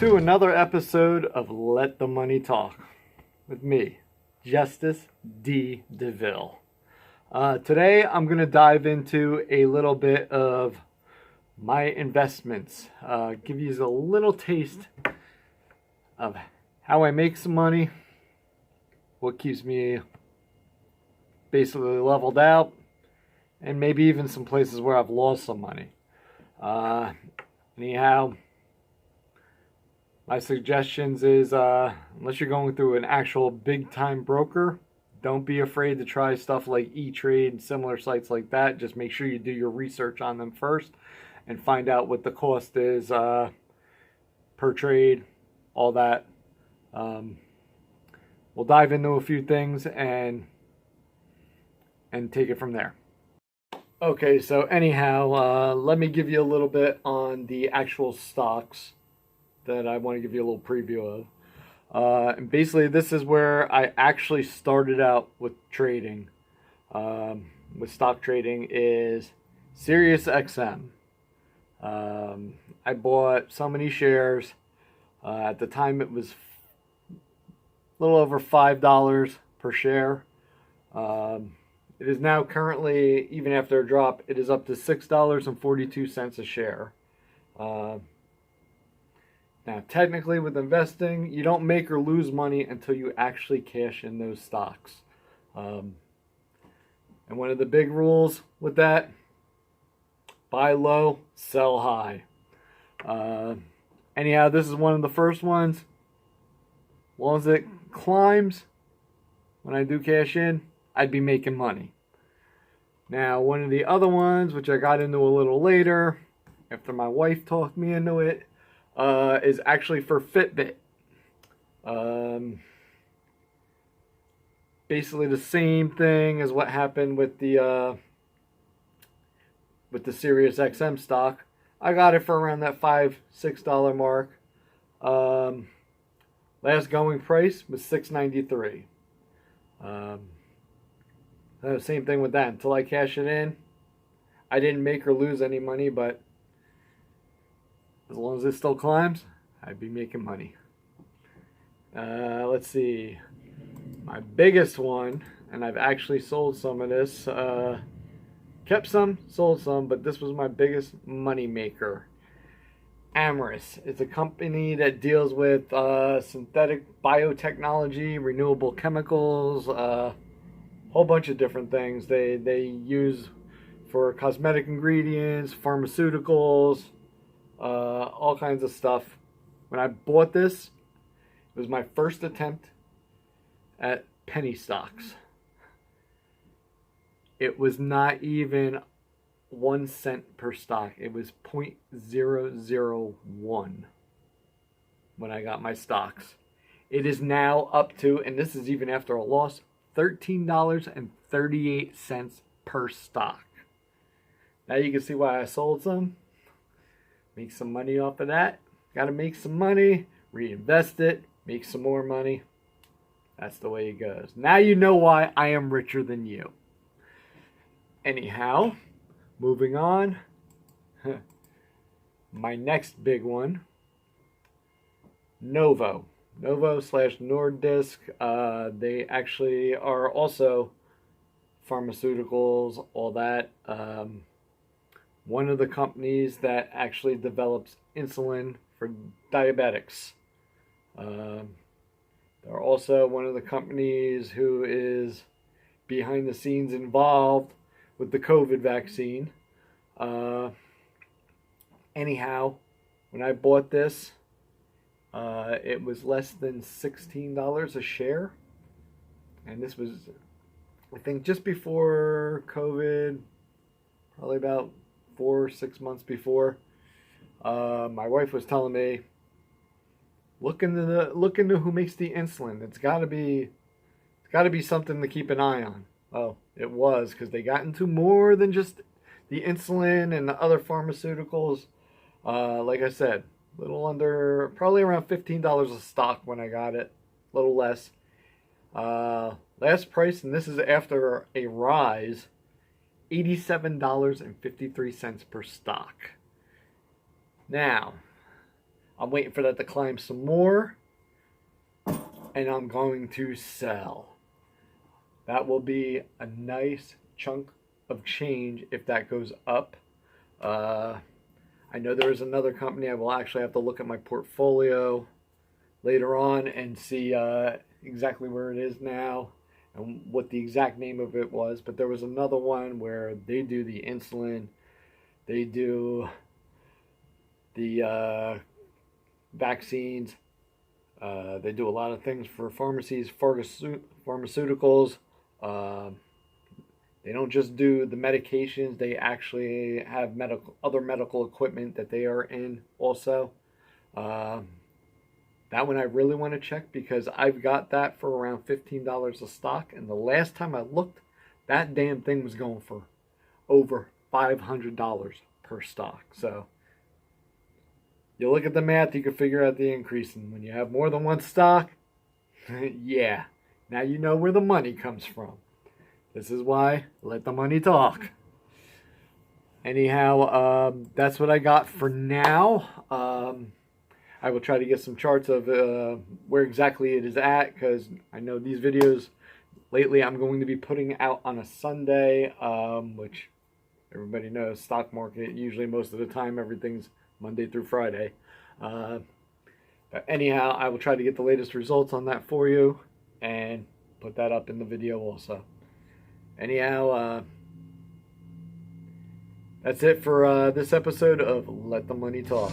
to another episode of Let the Money Talk with me, Justice D. DeVille. Today I'm going to dive into a little bit of my investments, give you a little taste of how I make some money, what keeps me basically leveled out, and maybe even some places where I've lost some money. Anyhow, my suggestions is, unless you're going through an actual big-time broker, don't be afraid to try stuff like E-Trade, similar sites like that. Just make sure you do your research on them first and find out what the cost is per trade, all that. We'll dive into a few things and take it from there. Okay, so anyhow, let me give you a little bit on the actual stocks that I want to give you a little preview of. And basically, this is where I actually started out with trading, with stock trading, is SiriusXM. I bought so many shares. At the time, it was a little over $5 per share. It is now currently, even after a drop, it is up to $6.42 a share. Now, technically with investing, you don't make or lose money until you actually cash in those stocks. And one of the big rules with that, buy low, sell high. Anyhow, this is one of the first ones. As long as it climbs, when I do cash in, I'd be making money. Now, one of the other ones, which I got into a little later, after my wife talked me into it, is actually for Fitbit. Basically the same thing as what happened with the SiriusXM stock. I got it for around that $5-6 mark. Last going price was $6.93. Same thing with that. Until I cash it in, I didn't make or lose any money, but as long as it still climbs, I'd be making money. Let's see. My biggest one, and I've actually sold some of this. Kept some, sold some, but this was my biggest money maker. Amyris. It's a company that deals with synthetic biotechnology, renewable chemicals, a whole bunch of different things. They use for cosmetic ingredients, pharmaceuticals, all kinds of stuff. When I bought this, it was my first attempt at penny stocks. It was not even 1 cent per stock. It was 0.001 when I got my stocks. It is now up to, and this is even after a loss, $13.38 per stock. Now you can see why I sold some. Make some money off of that. Got to make some money, reinvest it, make some more money. That's the way it goes. Now you know why I am richer than you. Anyhow, moving on. My next big one, Novo. Novo/Nordisk. They actually are also pharmaceuticals, all that. One of the companies that actually develops insulin for diabetics. They're also one of the companies who is behind the scenes involved with the COVID vaccine. Anyhow, when I bought this, it was less than $16 a share. And this was, I think, just before COVID, probably about 4 or 6 months before. My wife was telling me, look into who makes the insulin. It's got to be something to keep an eye on. Well, it was, because they got into more than just the insulin and the other pharmaceuticals. Like I said, a little under, probably around $15 a stock when I got it, a little less. Last price, and this is after a rise, $87.53 per stock. Now, I'm waiting for that to climb some more, and I'm going to sell. That will be a nice chunk of change if that goes up. I know there is another company. I will actually have to look at my portfolio later on and see exactly where it is now and what the exact name of it was. But there was another one where they do the insulin, they do the vaccines, they do a lot of things for pharmacies, pharmaceuticals. They don't just do the medications, they actually have other medical equipment that they are in also. That one I really want to check because I've got that for around $15 a stock. And the last time I looked, that damn thing was going for over $500 per stock. So you look at the math, you can figure out the increase. And when you have more than one stock, yeah, now you know where the money comes from. This is why let the money talk. Anyhow, that's what I got for now. I will try to get some charts of where exactly it is at, because I know these videos lately I'm going to be putting out on a Sunday, which everybody knows, stock market, usually most of the time everything's Monday through Friday. But anyhow, I will try to get the latest results on that for you and put that up in the video also. Anyhow, that's it for this episode of Let the Money Talk.